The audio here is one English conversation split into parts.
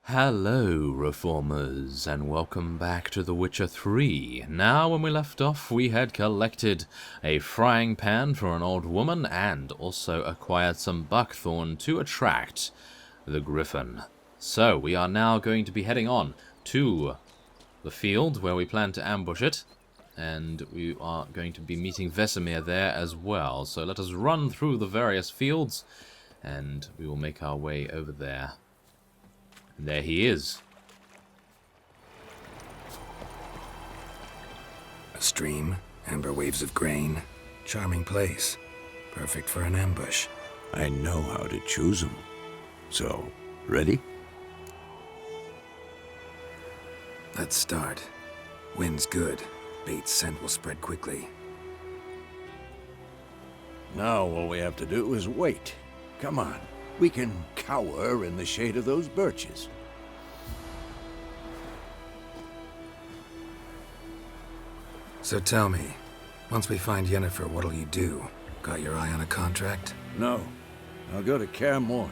Hello, Reformers, and welcome back to The Witcher 3. Now, when we left off, we had collected a frying pan for an old woman and also acquired some buckthorn to attract the griffin. So, we are now going to be heading on to the field where we plan to ambush it, and we are going to be meeting Vizima there as well. So, let us run through the various fields, and we will make our way over there. And there he is. A stream, amber waves of grain, charming place, perfect for an ambush. I know how to choose them. So, ready? Let's start. Wind's good. Bait's scent will spread quickly. Now all we have to do is wait. Come on. We can cower in the shade of those birches. So tell me, once we find Yennefer, what'll you do? Got your eye on a contract? No. I'll go to Kaer Morhen.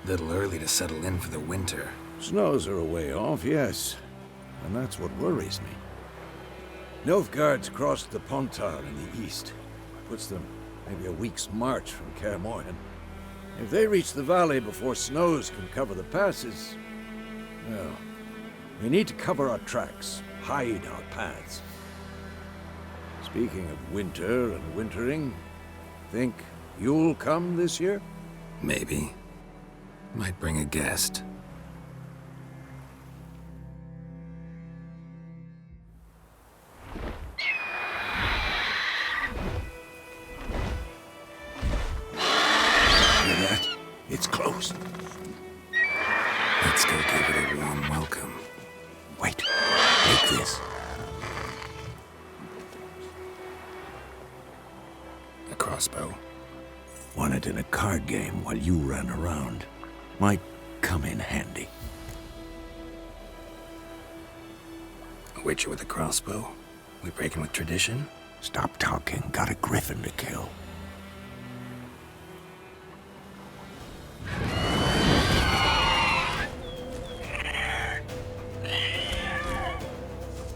Little early to settle in for the winter. Snows are a way off, yes. And that's what worries me. Nilfgaard's crossed the Pontar in the east. Puts them maybe a week's march from Kaer Morhen. If they reach the valley before snows can cover the passes, well, we need to cover our tracks, hide our paths. Speaking of winter and wintering, think you'll come this year? Maybe. Might bring a guest. It's close. Let's go give it a warm welcome. Wait, take this. A crossbow. Won it in a card game while you ran around. Might come in handy. A witcher with a crossbow? We breaking with tradition? Stop talking. Got a griffin to kill.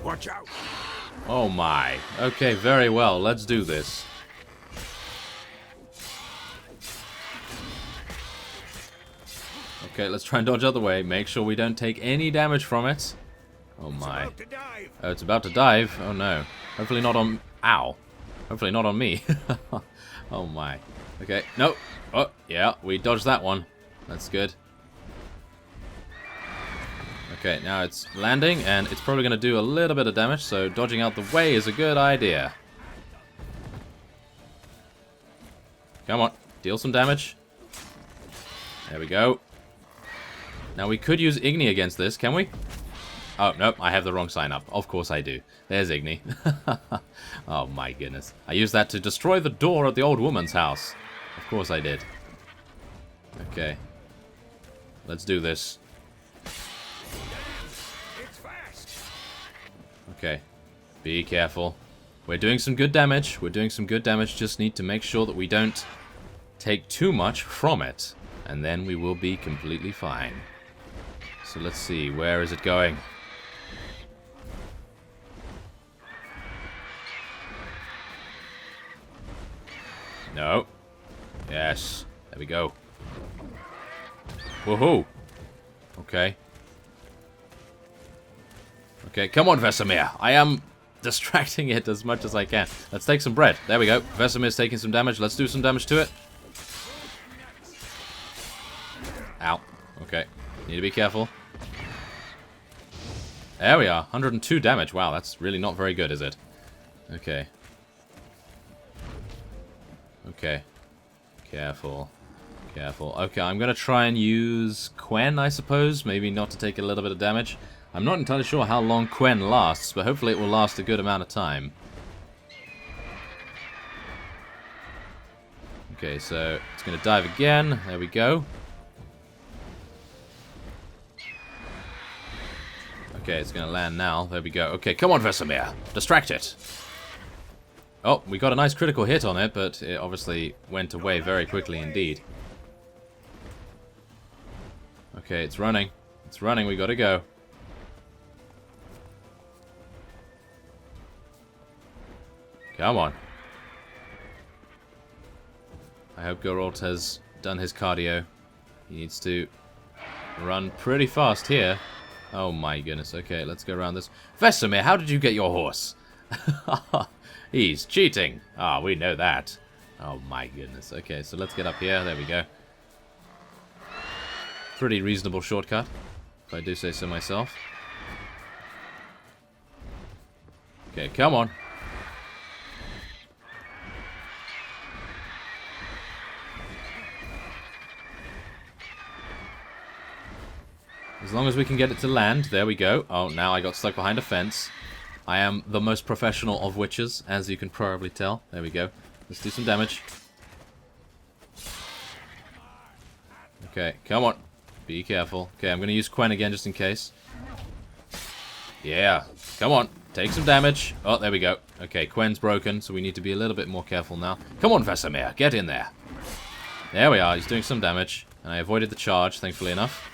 Watch out! Oh my. Okay, very well. Let's do this. Okay, let's try and dodge out the way. Make sure we don't take any damage from it. Oh my. Oh, it's about to dive. Oh no. Hopefully not on... Ow. Hopefully not on me. Oh my. Okay, no. Oh, yeah, we dodged that one. That's good. Okay, now it's landing, and it's probably going to do a little bit of damage, so dodging out the way is a good idea. Come on, deal some damage. There we go. Now we could use Igni against this, can we? Oh, nope, I have the wrong sign up. Of course I do. There's Igni. Oh my goodness. I used that to destroy the door at the old woman's house. Of course I did. Okay. Let's do this. Okay. Be careful. We're doing some good damage. We're doing some good damage. Just need to make sure that we don't take too much from it. And then we will be completely fine. So let's see. Where is it going? No. Yes. There we go. Woohoo. Okay. Okay, come on, Vesemir. I am distracting it as much as I can. Let's take some bread. There we go. Vesemir's taking some damage. Let's do some damage to it. Ow. Okay. Need to be careful. There we are. 102 damage. Wow, that's really not very good, is it? Okay. Okay. Careful. Careful. Okay, I'm going to try and use Quen, I suppose. Maybe not to take a little bit of damage. I'm not entirely sure how long Quen lasts, but hopefully it will last a good amount of time. Okay, so it's going to dive again. There we go. Okay, it's going to land now. There we go. Okay, come on, Vesemir. Distract it. Oh, we got a nice critical hit on it, but it obviously went away very quickly indeed. Okay, it's running. It's running, we gotta go. Come on. I hope Geralt has done his cardio. He needs to run pretty fast here. Oh my goodness. Okay, let's go around this. Vesemir, how did you get your horse? He's cheating. Ah, we know that. Oh my goodness. Okay, so let's get up here. There we go. Pretty reasonable shortcut, if I do say so myself. Okay, come on. As long as we can get it to land. There we go. Oh, now I got stuck behind a fence. I am the most professional of witches, as you can probably tell. There we go. Let's do some damage. Okay, come on. Be careful. Okay, I'm going to use Quen again just in case. Yeah. Come on. Take some damage. Oh, there we go. Okay, Quen's broken, so we need to be a little bit more careful now. Come on, Vesemir. Get in there. There we are. He's doing some damage. And I avoided the charge, thankfully enough.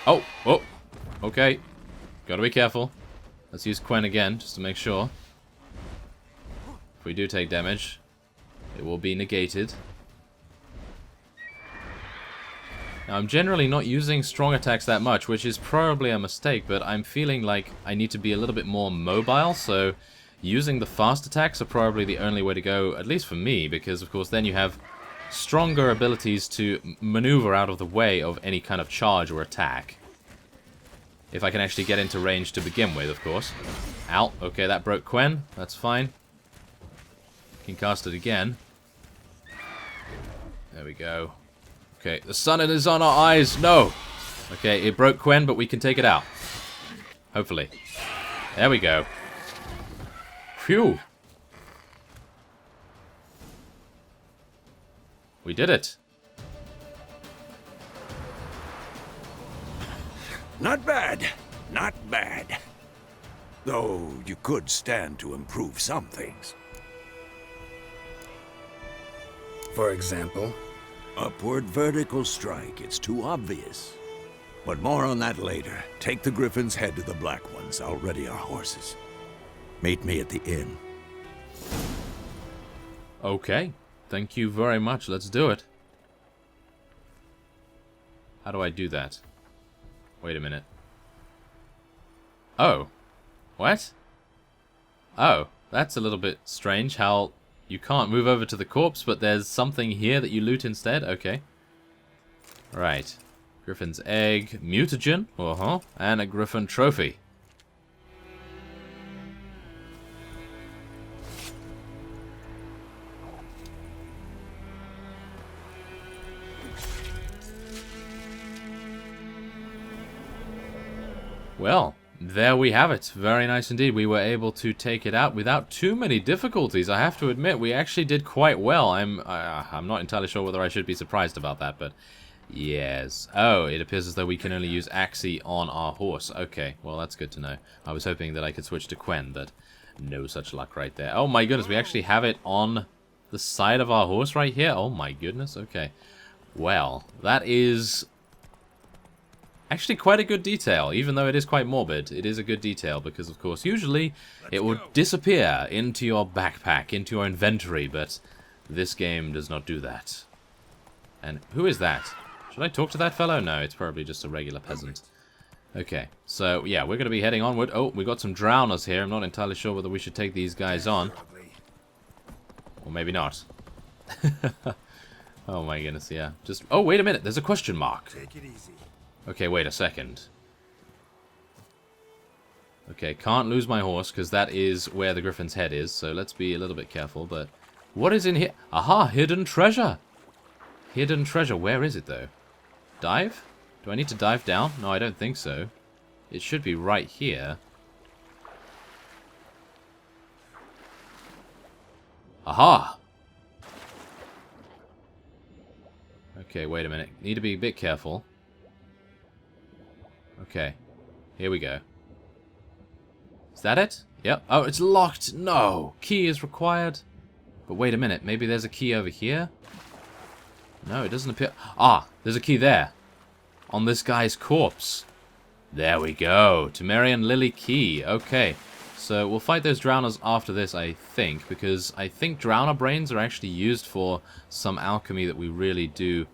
Oh, oh, okay. Gotta be careful. Let's use Quen again, just to make sure. If we do take damage, it will be negated. Now, I'm generally not using strong attacks that much, which is probably a mistake, but I'm feeling like I need to be a little bit more mobile, so using the fast attacks are probably the only way to go, at least for me, because, of course, then you have stronger abilities to maneuver out of the way of any kind of charge or attack. If I can actually get into range to begin with, of course. Ow. Okay, that broke Quen. That's fine. Can cast it again. There we go. Okay, the sun is on our eyes. No! Okay, it broke Quen, but we can take it out. Hopefully. There we go. Phew. We did it. Not bad. Not bad. Though you could stand to improve some things. For example? Upward vertical strike. It's too obvious. But more on that later. Take the Griffin's head to the Black Ones. I'll ready our horses. Meet me at the inn. Okay. Thank you very much. Let's do it. How do I do that? Wait a minute. Oh. What? Oh. That's a little bit strange how you can't move over to the corpse, but there's something here that you loot instead. Okay. Right. Griffin's egg, mutagen, and a Griffin trophy. Well, there we have it. Very nice indeed. We were able to take it out without too many difficulties. I have to admit, we actually did quite well. I'm not entirely sure whether I should be surprised about that, but yes. Oh, it appears as though we can only use Axii on our horse. Okay, well, that's good to know. I was hoping that I could switch to Quen, but no such luck right there. Oh my goodness, we actually have it on the side of our horse right here? Oh my goodness, okay. Well, that is actually quite a good detail, even though it is quite morbid. It is a good detail because, of course, usually it would disappear into your backpack, into your inventory, but this game does not do that. And who is that? Should I talk to that fellow? No, it's probably just a regular peasant. Okay, so yeah, we're going to be heading onward. Oh, we got some drowners here. I'm not entirely sure whether we should take these guys on. Or maybe not. Oh my goodness, yeah. Just, oh, wait a minute, there's a question mark. Take it easy. Okay, wait a second. Okay, can't lose my horse, because that is where the Griffin's head is, so let's be a little bit careful, but what is in here? Aha, hidden treasure! Hidden treasure, where is it, though? Dive? Do I need to dive down? No, I don't think so. It should be right here. Aha! Okay, wait a minute. Need to be a bit careful. Okay, here we go. Is that it? Yep. Oh, it's locked! No! Key is required. But wait a minute, maybe there's a key over here? No, it doesn't appear. Ah, there's a key there. On this guy's corpse. There we go. Temerian Lily Key. Okay. So we'll fight those drowners after this, I think. Because I think drowner brains are actually used for some alchemy that we really do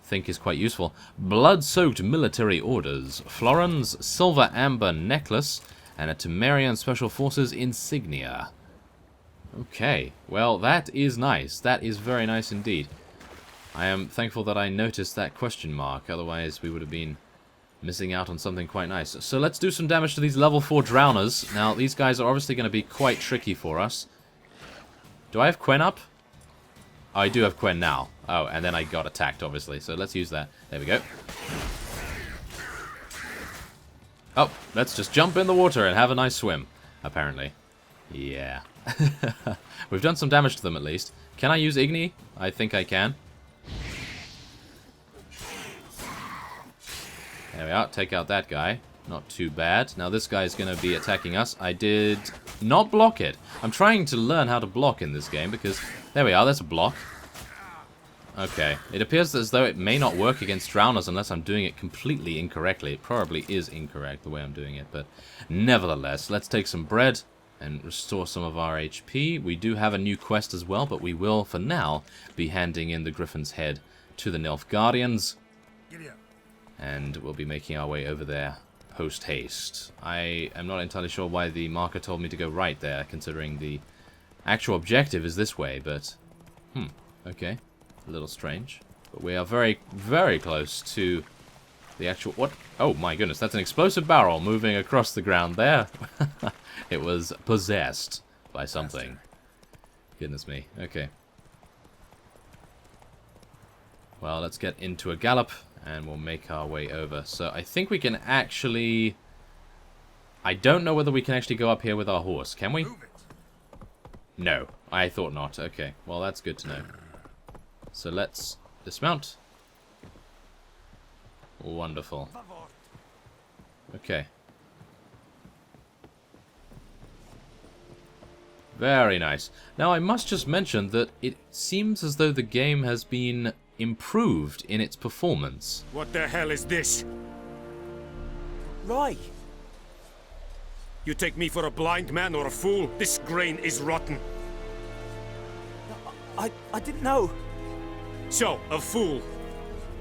think is quite useful. Blood-soaked military orders. Florin's silver amber necklace. And a Temerian Special Forces insignia. Okay. Well, that is nice. That is very nice indeed. I am thankful that I noticed that question mark. Otherwise, we would have been missing out on something quite nice. So let's do some damage to these level 4 drowners. Now, these guys are obviously going to be quite tricky for us. Do I have Quen up? Oh, I do have Quen now. Oh, and then I got attacked, obviously. So let's use that. There we go. Oh, let's just jump in the water and have a nice swim, apparently. Yeah. We've done some damage to them, at least. Can I use Igni? I think I can. There we are. Take out that guy. Not too bad. Now this guy is going to be attacking us. I did not block it. I'm trying to learn how to block in this game because... There we are. There's a block. Okay. It appears as though it may not work against drowners unless I'm doing it completely incorrectly. It probably is incorrect the way I'm doing it. But nevertheless, let's take some bread and restore some of our HP. We do have a new quest as well, but we will, for now, be handing in the Griffin's head to the Nilfgaardians. And we'll be making our way over there post-haste. I am not entirely sure why the marker told me to go right there, considering the actual objective is this way, but... okay. A little strange. But we are very, very close to the actual... What? Oh my goodness, that's an explosive barrel moving across the ground there. It was possessed by something. Goodness me. Okay. Well, let's get into a gallop. And we'll make our way over. So I think we can actually... I don't know whether we can actually go up here with our horse. Can we? No. I thought not. Okay. Well, that's good to know. So let's dismount. Wonderful. Okay. Very nice. Now, I must just mention that it seems as though the game has been... improved in its performance. What the hell is this? Right. You take me for a blind man or a fool? This grain is rotten. I didn't know. So, a fool.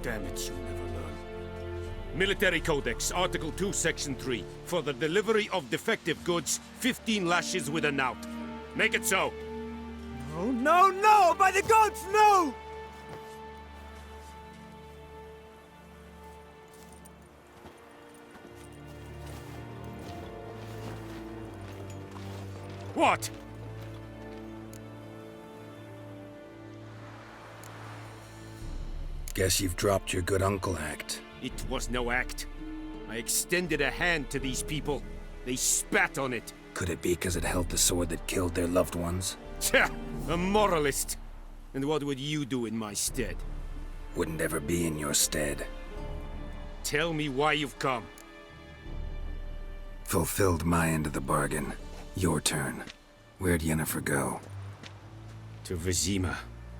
Damn it, you never learn. Military Codex, Article 2, Section 3. For the delivery of defective goods, 15 lashes with a knout. Make it so. No, no, no! By the gods, no! What? Guess you've dropped your good uncle act. It was no act. I extended a hand to these people. They spat on it. Could it be because it held the sword that killed their loved ones? Tja, a moralist. And what would you do in my stead? Wouldn't ever be in your stead. Tell me why you've come. Fulfilled my end of the bargain. Your turn. Where'd Yennefer go? To Vizima.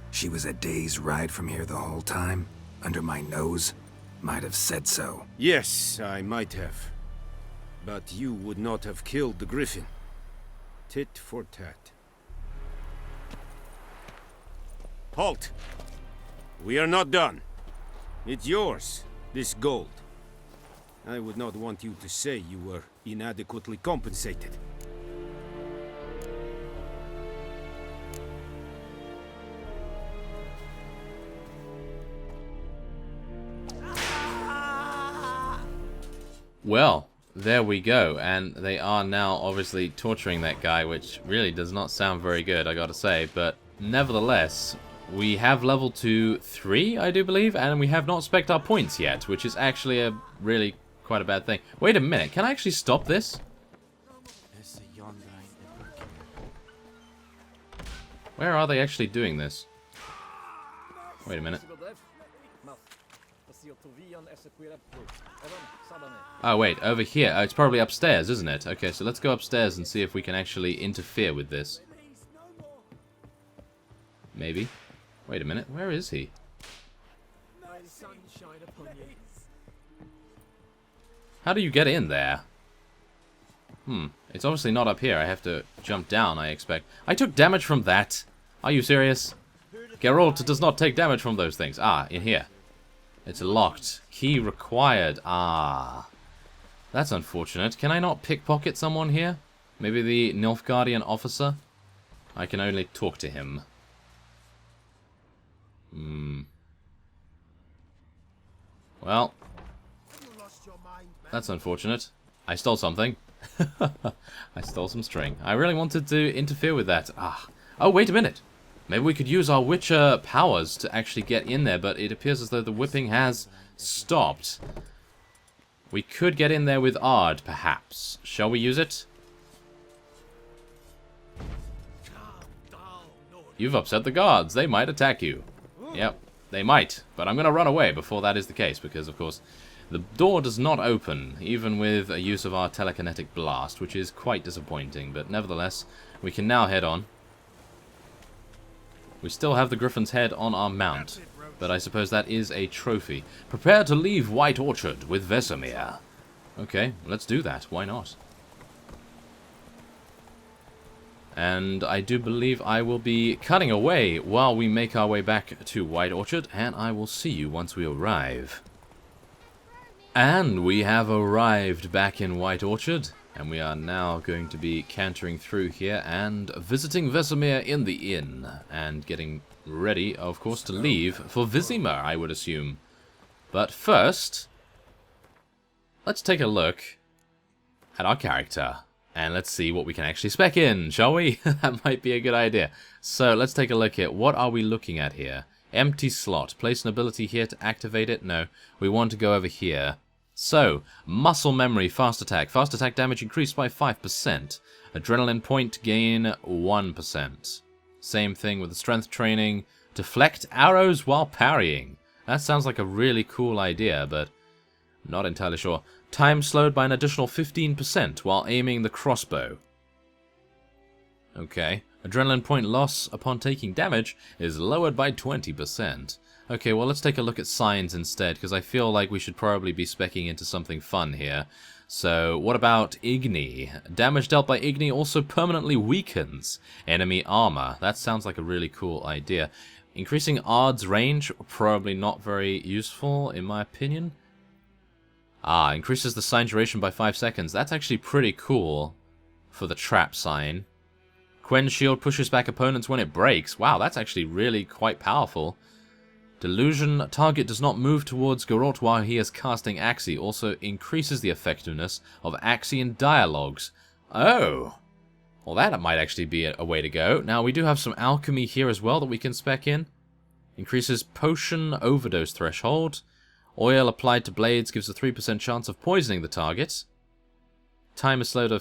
She was a day's ride from here the whole time? Under my nose? Might have said so. Yes, I might have. But you would not have killed the griffin. Tit for tat. Halt! We are not done. It's yours, this gold. I would not want you to say you were inadequately compensated. Well, there we go, and they are now obviously torturing that guy, which really does not sound very good, I gotta say, but nevertheless, we have level 3, I do believe, and we have not spec'd our points yet, which is actually a really quite a bad thing. Wait a minute, can I actually stop this? Where are they actually doing this? Wait a minute. Oh, wait, over here. Oh, it's probably upstairs, isn't it? Okay, so let's go upstairs and see if we can actually interfere with this. Maybe. Wait a minute, where is he? How do you get in there? It's obviously not up here. I have to jump down, I expect. I took damage from that. Are you serious? Geralt does not take damage from those things. Ah, in here. It's locked. Key required. Ah. That's unfortunate. Can I not pickpocket someone here? Maybe the Nilfgaardian officer? I can only talk to him. Well. That's unfortunate. I stole something. I stole some string. I really wanted to interfere with that. Ah. Oh, wait a minute. Maybe we could use our Witcher powers to actually get in there, but it appears as though the whipping has stopped. We could get in there with Ard, perhaps. Shall we use it? You've upset the guards. They might attack you. Yep, they might. But I'm going to run away before that is the case, because, of course, the door does not open, even with a use of our telekinetic blast, which is quite disappointing. But nevertheless, we can now head on. We still have the griffin's head on our mount, but I suppose that is a trophy. Prepare to leave White Orchard with Vizima. Okay, let's do that. Why not? And I do believe I will be cutting away while we make our way back to White Orchard, and I will see you once we arrive. And we have arrived back in White Orchard, and we are now going to be cantering through here and visiting Vesemir in the inn, and getting ready, of course, to leave for Vizima, I would assume. But first, let's take a look at our character, and let's see what we can actually spec in, shall we? That might be a good idea. So let's take a look at what are we looking at here. Empty slot. Place an ability here to activate it? No, we want to go over here. So, muscle memory, fast attack. Fast attack damage increased by 5%. Adrenaline point gain 1%. Same thing with the strength training. Deflect arrows while parrying. That sounds like a really cool idea, but not entirely sure. Time slowed by an additional 15% while aiming the crossbow. Okay. Adrenaline point loss upon taking damage is lowered by 20%. Okay, well, let's take a look at signs instead, because I feel like we should probably be speccing into something fun here. So, what about Igni? Damage dealt by Igni also permanently weakens enemy armor. That sounds like a really cool idea. Increasing Ard's range, probably not very useful, in my opinion. Ah, increases the sign duration by 5 seconds. That's actually pretty cool for the trap sign. Quen shield pushes back opponents when it breaks. Wow, that's actually really quite powerful. Delusion, target does not move towards Geralt while he is casting Axii. Also increases the effectiveness of Axii in dialogues. Oh! Well, that might actually be a way to go. Now, we do have some alchemy here as well that we can spec in. Increases potion overdose threshold. Oil applied to blades gives a 3% chance of poisoning the target. Time is slowed to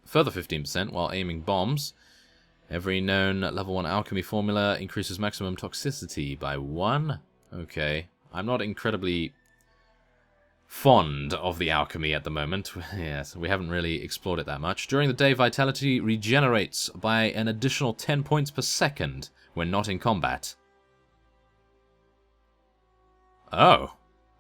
further 15% while aiming bombs. Every known level 1 alchemy formula increases maximum toxicity by 1. Okay. I'm not incredibly fond of the alchemy at the moment. Yes, we haven't really explored it that much. During the day, vitality regenerates by an additional 10 points per second when not in combat. Oh,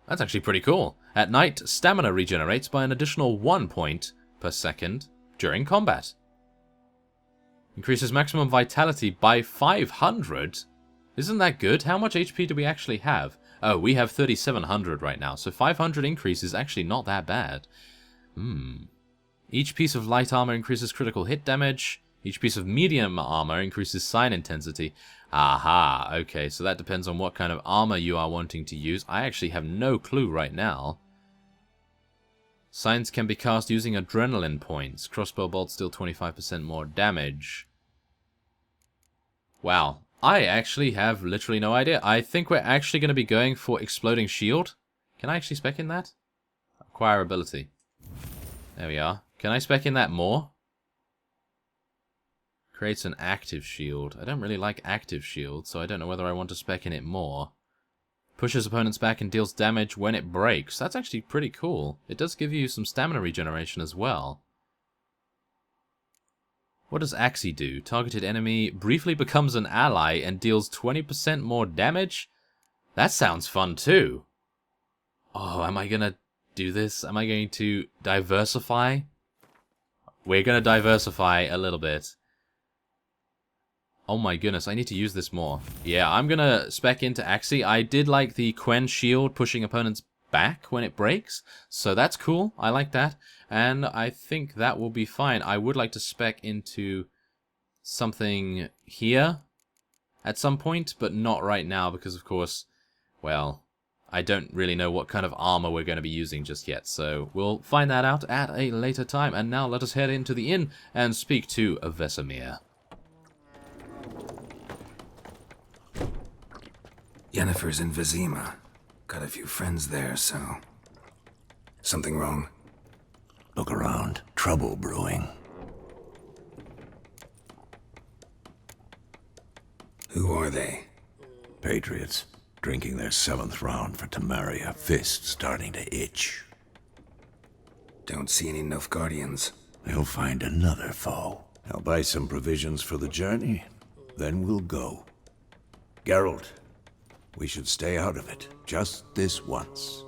that's actually pretty cool. At night, stamina regenerates by an additional 1 point per second during combat. Increases maximum vitality by 500? Isn't that good? How much HP do we actually have? Oh, we have 3,700 right now, so 500 increase is actually not that bad. Each piece of light armor increases critical hit damage. Each piece of medium armor increases sign intensity. Aha, okay, so that depends on what kind of armor you are wanting to use. I actually have no clue right now. Signs can be cast using adrenaline points. Crossbow bolts deal 25% more damage. Wow, I actually have literally no idea. I think we're actually going to be going for Exploding Shield. Can I actually spec in that? Acquire ability. There we are. Can I spec in that more? Creates an active shield. I don't really like active shield, so I don't know whether I want to spec in it more. Pushes opponents back and deals damage when it breaks. That's actually pretty cool. It does give you some stamina regeneration as well. What does Axii do? Targeted enemy briefly becomes an ally and deals 20% more damage? That sounds fun too. Oh, am I gonna do this? Am I going to diversify? We're going to diversify a little bit. Oh my goodness, I need to use this more. Yeah, I'm going to spec into Axii. I did like the Quen shield pushing opponents back when it breaks, so that's cool. I like that, and I think that will be fine. I would like to spec into something here at some point, but not right now because, of course, well, I don't really know what kind of armor we're going to be using just yet, so we'll find that out at a later time. And now let us head into the inn and speak to Vesemir. Yennefer's in Vizima. Got a few friends there, so... Something wrong? Look around. Trouble brewing. Who are they? Patriots. Drinking their 7th round for Tamaria. Fist starting to itch. Don't see any Nilfgaardians. They'll find another foe. I'll buy some provisions for the journey. Then we'll go. Geralt, we should stay out of it. Just this once.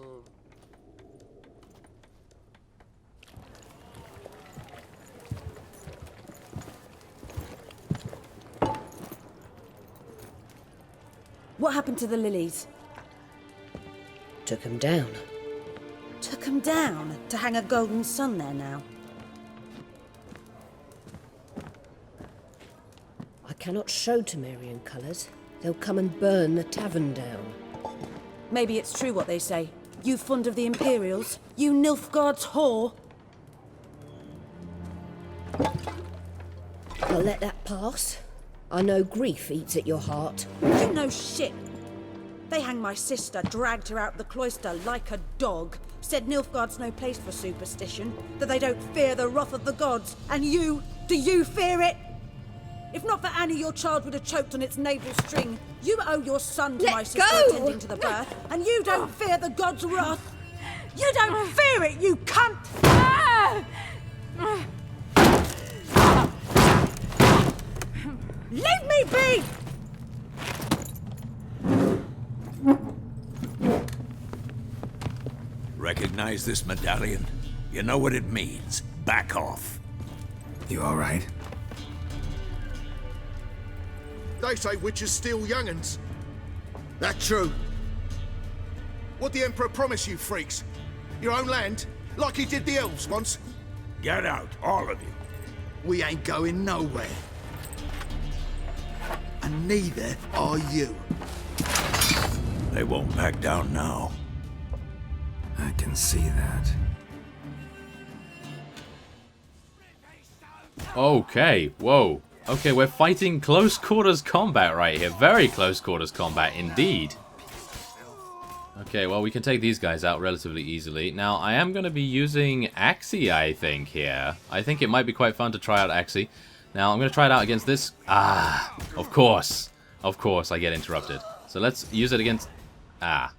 What happened to the lilies? Took him down. Took 'em down to hang a golden sun there now. I cannot show Temerian colours. They'll come and burn the tavern down. Maybe it's true what they say. You fond of the Imperials? You Nilfgaard's whore? I'll let that pass. I know grief eats at your heart. You know shit. They hanged my sister, dragged her out the cloister like a dog. Said Nilfgaard's no place for superstition, that they don't fear the wrath of the gods. And you, do you fear it? If not for Annie, your child would have choked on its navel string. You owe your son to my sister attending to the birth, and you don't fear the gods' wrath. You don't fear it, you cunt! Leave me be! Recognize this medallion? You know what it means. Back off. You all right? They say witches steal young'uns. That true? What the Emperor promise you, freaks? Your own land? Like he did the elves once? Get out, all of you. We ain't going nowhere. And neither are you. They won't back down now. I can see that. Okay, whoa. Okay, we're fighting close quarters combat right here. Very close quarters combat indeed. Okay, well, we can take these guys out relatively easily. Now, I am going to be using Axii, I think, here. I think it might be quite fun to try out Axii. Now, I'm going to try it out against this. Ah, of course. Of course, I get interrupted. So let's use it against... Ah.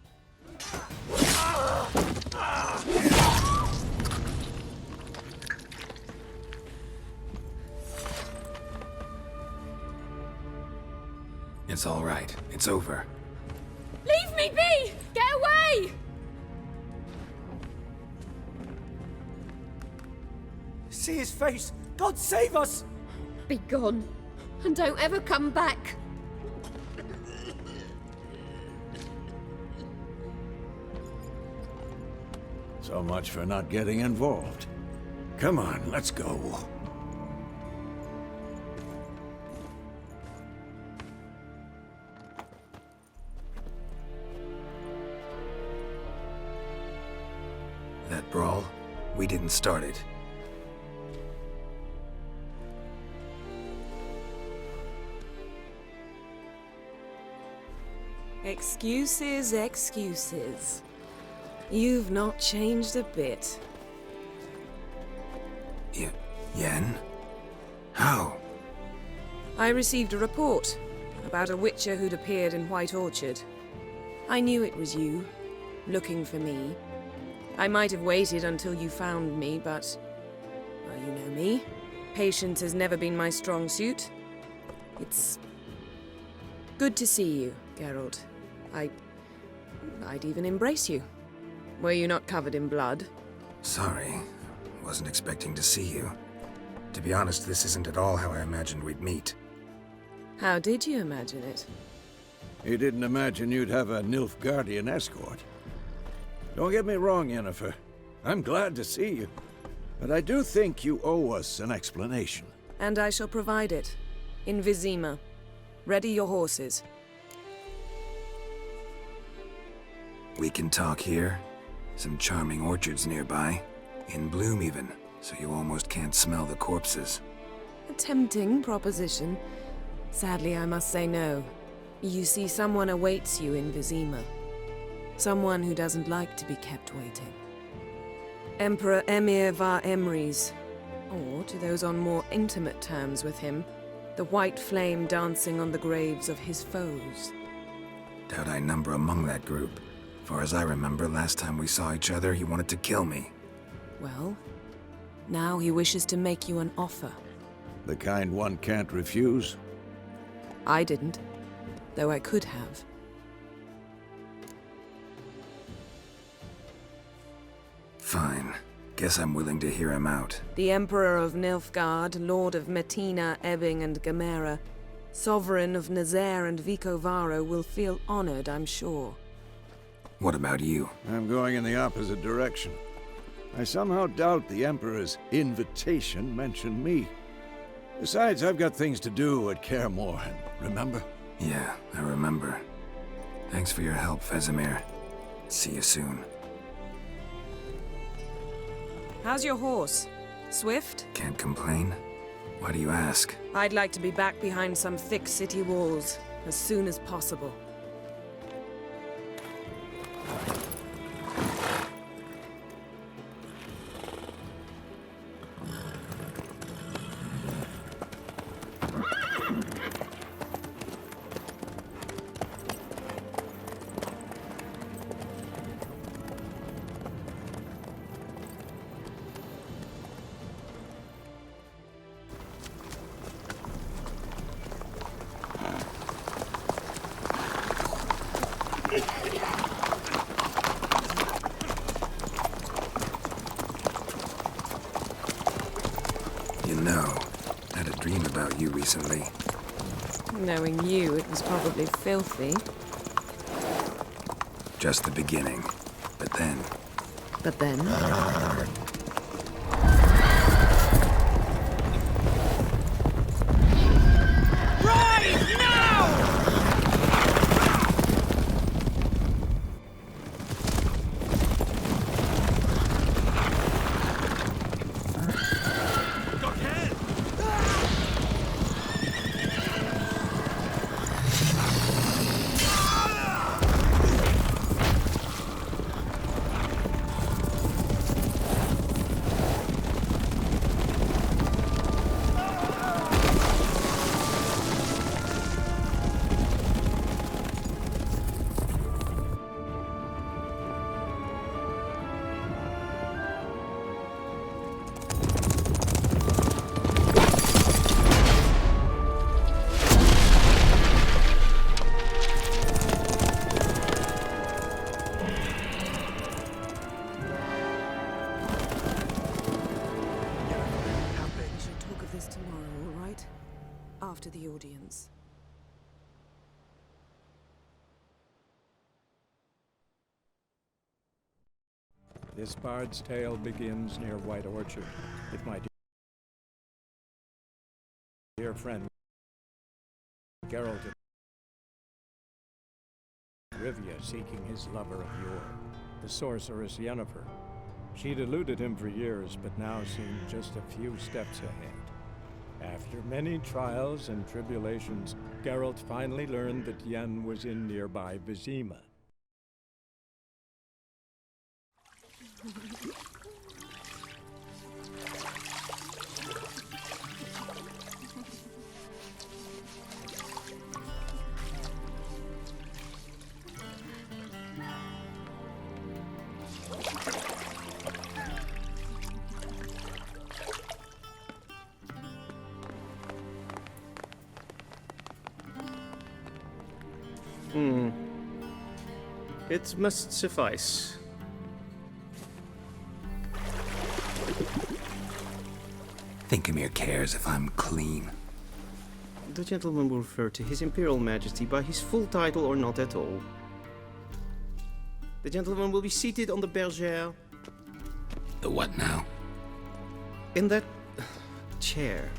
It's all right. It's over. Leave me be! Get away! See his face! God save us! Be gone, and don't ever come back. So much for not getting involved. Come on, let's go. That brawl, we didn't start it. Excuses, excuses. You've not changed a bit. Yen? How? I received a report about a witcher who'd appeared in White Orchard. I knew it was you, looking for me. I might have waited until you found me, but... well, you know me. Patience has never been my strong suit. It's... good to see you, Geralt. I'd even embrace you. Were you not covered in blood? Sorry. Wasn't expecting to see you. To be honest, this isn't at all how I imagined we'd meet. How did you imagine it? He didn't imagine you'd have a Nilfgaardian escort. Don't get me wrong, Yennefer. I'm glad to see you. But I do think you owe us an explanation. And I shall provide it. In Vizima. Ready your horses. We can talk here. Some charming orchards nearby. In bloom even, so you almost can't smell the corpses. A tempting proposition. Sadly, I must say no. You see, someone awaits you in Vizima. Someone who doesn't like to be kept waiting. Emperor Emir var Emrys. Or, to those on more intimate terms with him, the white flame dancing on the graves of his foes. Doubt I number among that group. Far as I remember, last time we saw each other, he wanted to kill me. Well, now he wishes to make you an offer. The kind one can't refuse? I didn't, though I could have. Fine. Guess I'm willing to hear him out. The Emperor of Nilfgaard, Lord of Metina, Ebbing, and Gamera, Sovereign of Nazaire and Vicovaro will feel honored, I'm sure. What about you? I'm going in the opposite direction. I somehow doubt the Emperor's invitation mentioned me. Besides, I've got things to do at Kaer Morhen, remember? Yeah, I remember. Thanks for your help, Vesemir. See you soon. How's your horse? Swift? Can't complain. Why do you ask? I'd like to be back behind some thick city walls as soon as possible. You know, I had a dream about you recently. Knowing you, it was probably filthy. Just the beginning. But then... But then... After the audience. This bard's tale begins near White Orchard with my dear friend Geralt of Rivia seeking his lover of yore, the sorceress Yennefer. She'd eluded him for years, but now seemed just a few steps ahead. After many trials and tribulations, Geralt finally learned that Yen was in nearby Vizima. It must suffice. Think Emir cares if I'm clean? The gentleman will refer to His Imperial Majesty by his full title or not at all. The gentleman will be seated on the bergère. The what now? In that chair.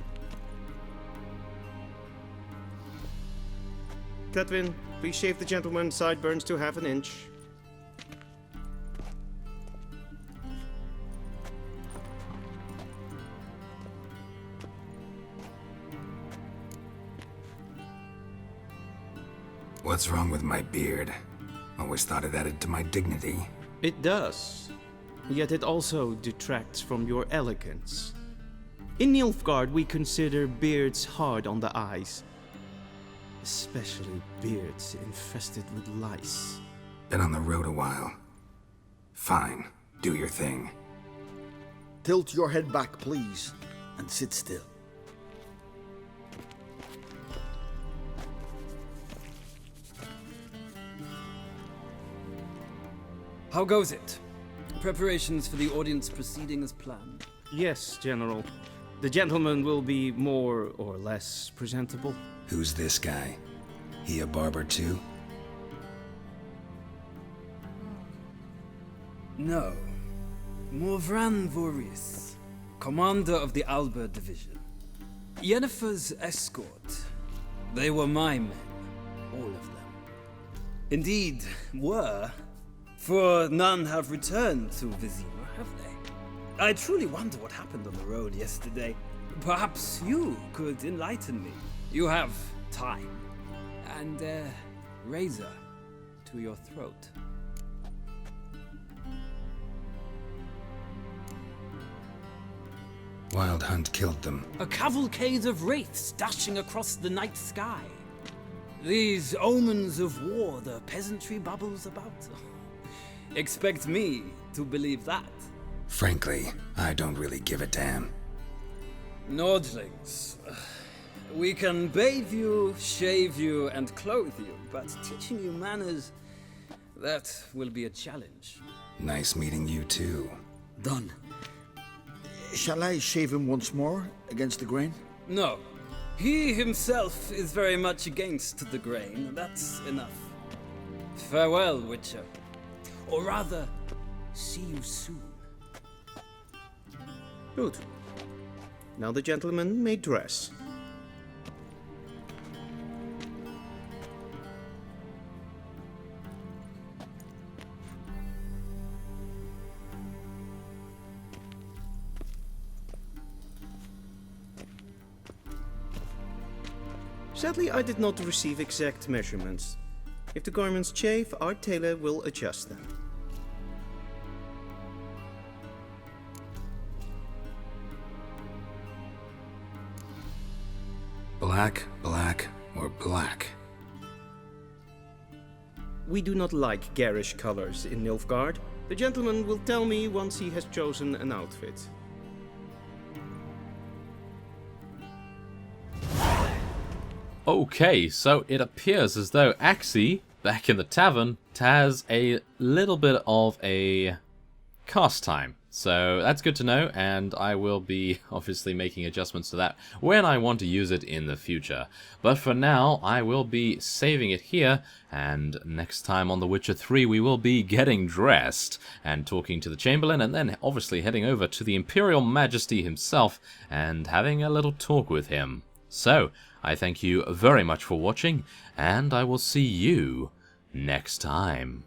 Cletwin, please shave the gentleman's sideburns to ½ inch. What's wrong with my beard? Always thought it added to my dignity. It does. Yet it also detracts from your elegance. In Nilfgaard, we consider beards hard on the eyes. Especially beards infested with lice. Been on the road a while. Fine, do your thing. Tilt your head back, please, and sit still. How goes it? Preparations for the audience proceeding as planned? Yes, General. The gentleman will be more or less presentable. Who's this guy? He a barber too? No. Morvran Voris, commander of the Alba Division. Yennefer's escort. They were my men, all of them. Indeed, were. For none have returned to Vizima, have they? I truly wonder what happened on the road yesterday. Perhaps you could enlighten me. You have time. And a razor to your throat. Wild Hunt killed them. A cavalcade of wraiths dashing across the night sky. These omens of war the peasantry bubbles about. Expect me to believe that. Frankly, I don't really give a damn. Nordlings. We can bathe you, shave you, and clothe you, but teaching you manners, that will be a challenge. Nice meeting you too. Done. Shall I shave him once more, against the grain? No. He himself is very much against the grain. That's enough. Farewell, Witcher. Or rather, see you soon. Good. Now the gentleman may dress. Sadly, I did not receive exact measurements. If the garments chafe, our tailor will adjust them. Black, black, or black? We do not like garish colors in Nilfgaard. The gentleman will tell me once he has chosen an outfit. Okay, so it appears as though Axie, back in the tavern, has a little bit of a cast time. So that's good to know, and I will be obviously making adjustments to that when I want to use it in the future. But for now, I will be saving it here, and next time on The Witcher 3 we will be getting dressed and talking to the Chamberlain, and then obviously heading over to the Imperial Majesty himself and having a little talk with him. So, I thank you very much for watching, and I will see you next time.